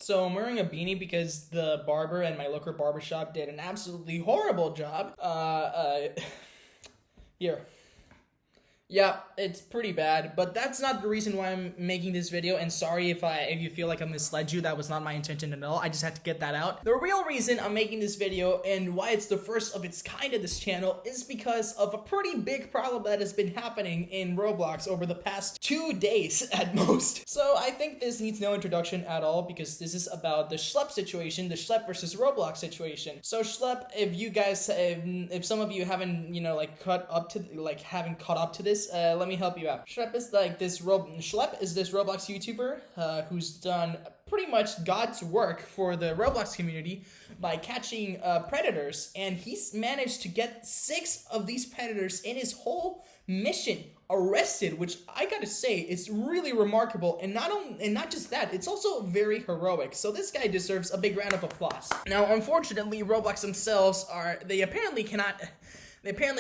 So I'm wearing a beanie because the barber at my local barbershop did an absolutely horrible job. Here. Yeah, it's pretty bad, but that's not the reason why I'm making this video, and sorry if you feel like I misled you. That was not my intention at all. I just had to get that out. The real reason I'm making this video and why it's the first of its kind of this channel is because of a pretty big problem that has been happening in Roblox over the past 2 days at most. So I think this needs no introduction at all because this is about the Schlepp situation, the Schlepp versus Roblox situation. So Schlepp, if you guys, if some of you haven't, haven't caught up to this, let me help you out. Schlepp is this Roblox YouTuber who's done pretty much God's work for the Roblox community by catching predators, and he's managed to get 6 of these predators in his whole mission arrested, which I gotta say is really remarkable, and not just that, it's also very heroic. So this guy deserves a big round of applause. Now, unfortunately, Roblox themselves they apparently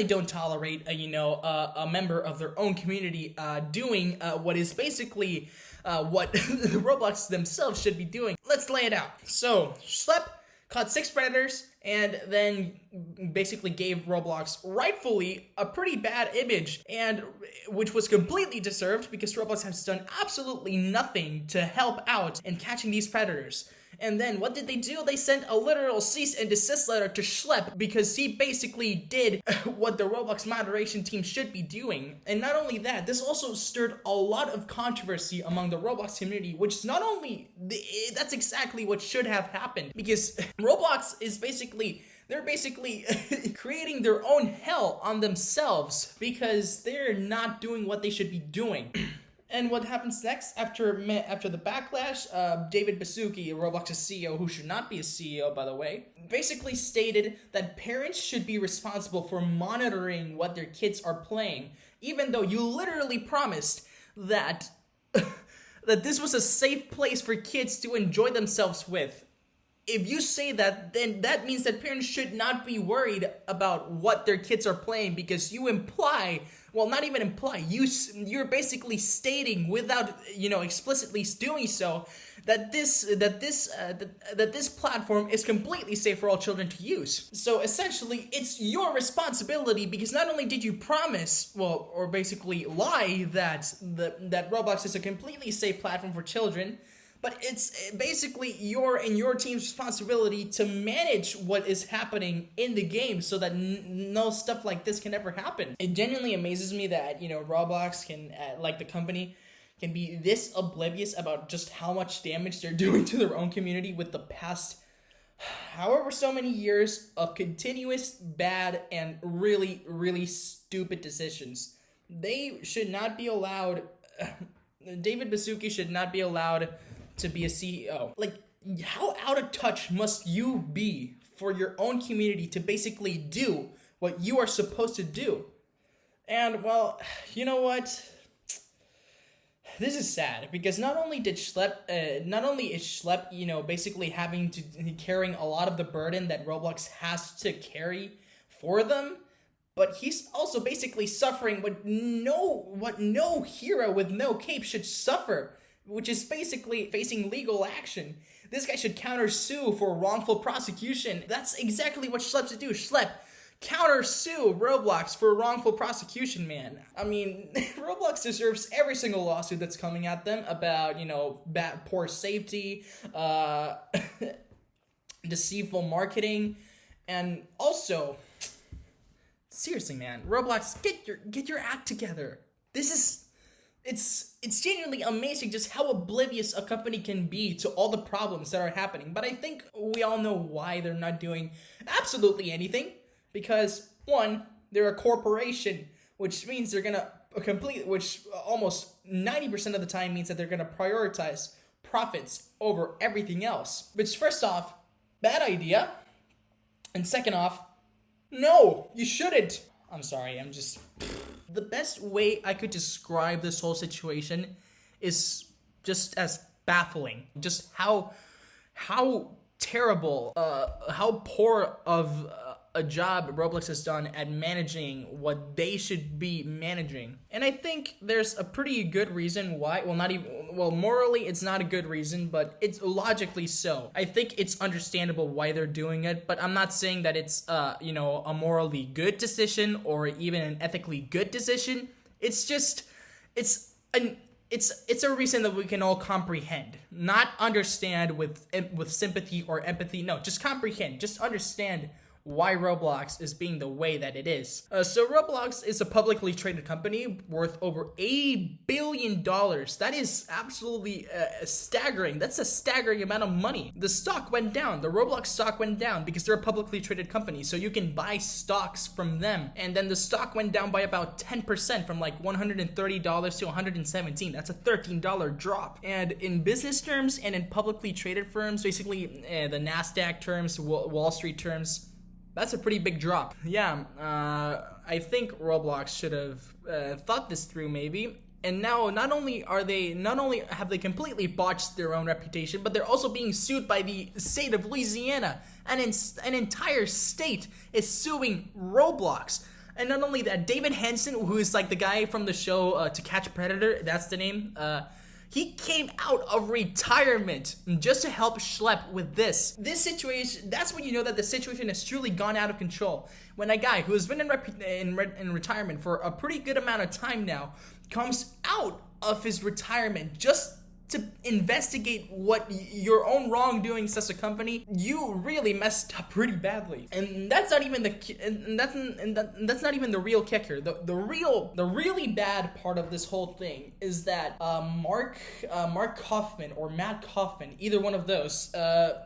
don't tolerate a member of their own community doing what is basically what Roblox themselves should be doing. Let's lay it out. So Schlepp caught 6 predators and then basically gave Roblox rightfully a pretty bad image, and which was completely deserved because Roblox has done absolutely nothing to help out in catching these predators. And then what did they do? They sent a literal cease and desist letter to Schlepp because he basically did what the Roblox moderation team should be doing. And not only that, this also stirred a lot of controversy among the Roblox community, which not only, that's exactly what should have happened, because Roblox is they're basically creating their own hell on themselves because they're not doing what they should be doing. And what happens next after the backlash? David Baszucki, Roblox's CEO, who should not be a CEO, by the way, basically stated that parents should be responsible for monitoring what their kids are playing, even though you literally promised that that this was a safe place for kids to enjoy themselves with. If you say that, then that means that parents should not be worried about what their kids are playing because you imply, well, not even imply, you're basically stating without, explicitly doing so that this platform is completely safe for all children to use. So essentially, it's your responsibility because not only did you promise, or basically lie that Roblox is a completely safe platform for children, but it's basically your and your team's responsibility to manage what is happening in the game so that no stuff like this can ever happen. It genuinely amazes me that, Roblox can, like the company, can be this oblivious about just how much damage they're doing to their own community with the past however so many years of continuous bad and really, really stupid decisions. They should not be allowed, David Baszucki should not be allowed to be a CEO. Like, how out of touch must you be for your own community to basically do what you are supposed to do? And, well, you know what? This is sad because not only is Schlepp, basically carrying a lot of the burden that Roblox has to carry for them, but he's also basically suffering what no hero with no cape should suffer, which is basically facing legal action. This guy should counter-sue for wrongful prosecution. That's exactly what Schlepp should do. Schlepp, counter-sue Roblox for wrongful prosecution, man. I mean, Roblox deserves every single lawsuit that's coming at them about, poor safety, deceitful marketing, and also, seriously, man, Roblox, get your act together. It's genuinely amazing just how oblivious a company can be to all the problems that are happening. But I think we all know why they're not doing absolutely anything. Because, one, they're a corporation, which means they're gonna which almost 90% of the time means that they're gonna prioritize profits over everything else. Which, first off, bad idea. And second off, no, you shouldn't. I'm sorry, the best way I could describe this whole situation is just as baffling. Just how terrible, how poor of a job Roblox has done at managing what they should be managing. And I think there's a pretty good reason why, morally it's not a good reason, but it's logically so. I think it's understandable why they're doing it, but I'm not saying that it's, a morally good decision or even an ethically good decision. It's just, it's a reason that we can all comprehend, not understand with sympathy or empathy. No, just comprehend, just understand why Roblox is being the way that it is. So Roblox is a publicly traded company worth over $80 billion. That is absolutely staggering. That's a staggering amount of money. The stock went down. The Roblox stock went down because they're a publicly traded company. So you can buy stocks from them. And then the stock went down by about 10% from like $130 to $117. That's a $13 drop. And in business terms and in publicly traded firms, basically the NASDAQ terms, Wall Street terms, that's a pretty big drop. Yeah, I think Roblox should have thought this through maybe. And now not only have they completely botched their own reputation, but they're also being sued by the state of Louisiana. An entire state is suing Roblox. And not only that, David Hansen, who is like the guy from the show To Catch a Predator, that's the name, he came out of retirement just to help Schlepp with this. This situation, that's when you know that the situation has truly gone out of control. When a guy who has been in retirement for a pretty good amount of time now comes out of his retirement just to investigate what your own wrongdoings as a company, you really messed up pretty badly. And that's not even that's not even the real kicker. The really bad part of this whole thing is that Mark Kaufman or Matt Kaufman, either one of those,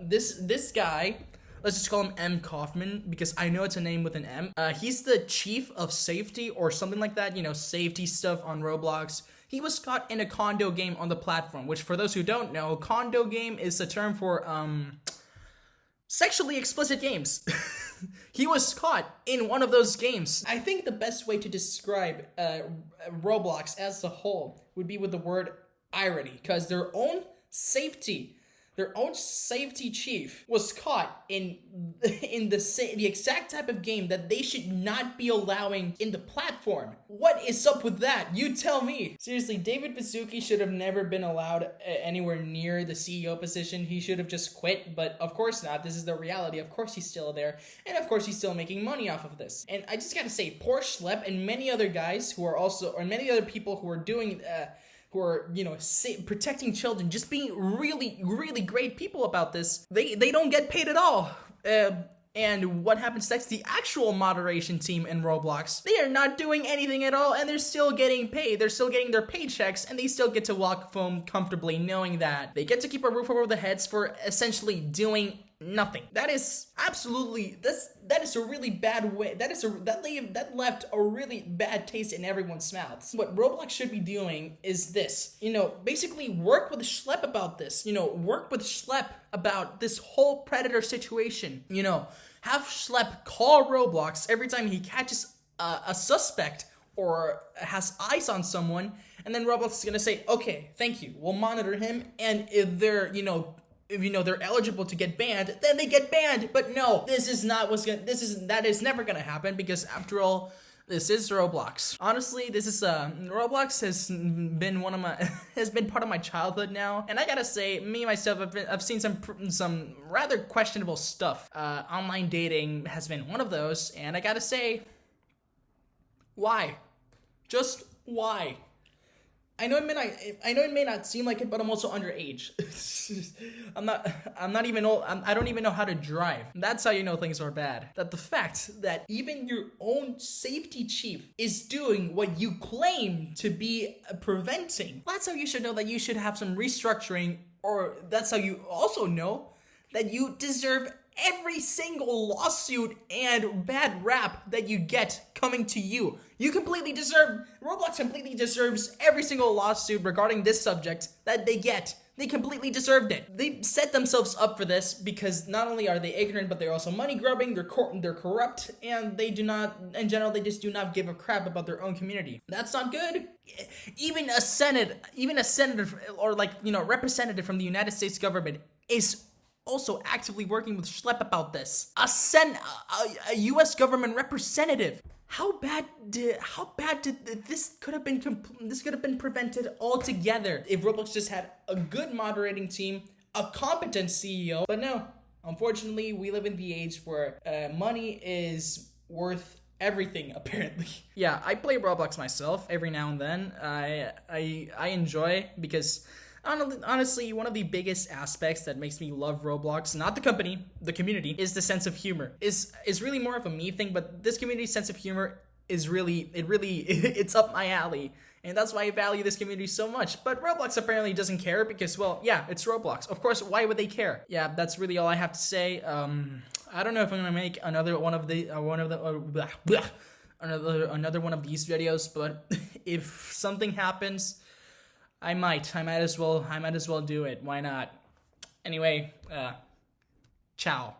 this guy, let's just call him M. Kaufman because I know it's a name with an M. He's the chief of safety or something like that, safety stuff on Roblox. He was caught in a condo game on the platform, which for those who don't know, condo game is a term for sexually explicit games. He was caught in one of those games. I think the best way to describe Roblox as a whole would be with the word irony, because their own safety chief was caught in the exact type of game that they should not be allowing in the platform. What is up with that? You tell me. Seriously, David Baszucki should have never been allowed anywhere near the CEO position. He should have just quit, but of course not. This is the reality. Of course he's still there, and of course he's still making money off of this. And I just gotta say, poor Schlepp and many other guys who are also, or many other people who are doing who are, protecting children, just being really, really great people about this, they don't get paid at all. And what happens next? The actual moderation team in Roblox, they are not doing anything at all, and they're still getting paid. They're still getting their paychecks, and they still get to walk home comfortably knowing that they get to keep a roof over their heads for essentially doing nothing. That is absolutely, that is a really bad way. That left a really bad taste in everyone's mouths. What Roblox should be doing is this, basically work with Schlepp about this, work with Schlepp about this whole Predator situation, have Schlepp call Roblox every time he catches a suspect or has eyes on someone, and then Roblox is gonna say, okay, thank you, we'll monitor him, and if they're, if they're eligible to get banned, then they get banned. But no, that is never gonna happen, because after all, this is Roblox. Honestly, this is Roblox has been part of my childhood now, and I gotta say, me myself, I've seen some rather questionable stuff. Online dating has been one of those, and I gotta say, why? Just why? I know it may not seem like it, but I'm also underage. I'm not even old. I don't even know how to drive. That's how you know things are bad. That the fact that even your own safety chief is doing what you claim to be preventing. That's how you should know that you should have some restructuring, or that's how you also know that you deserve every single lawsuit and bad rap that you get coming to you. Roblox completely deserves every single lawsuit regarding this subject that they get. They completely deserved it. They set themselves up for this because not only are they ignorant, but they're also money grubbing, they're corrupt, and they just do not give a crap about their own community. That's not good. Even a senator or representative from the United States government is also actively working with Schlepp about this. A U.S. government representative. How bad did this could have been prevented altogether if Roblox just had a good moderating team, a competent CEO. But no, unfortunately, we live in the age where money is worth everything, apparently. Yeah, I play Roblox myself every now and then. I enjoy, because honestly, one of the biggest aspects that makes me love Roblox, not the company, the community, is the sense of humor. Is really more of a me thing, but this community's sense of humor is really it's up my alley. And that's why I value this community so much. But Roblox apparently doesn't care because, well, yeah, it's Roblox. Of course, why would they care? Yeah, that's really all I have to say. I don't know if I'm gonna make another one of these videos, but if something happens, I might as well do it. Why not? Anyway, ciao.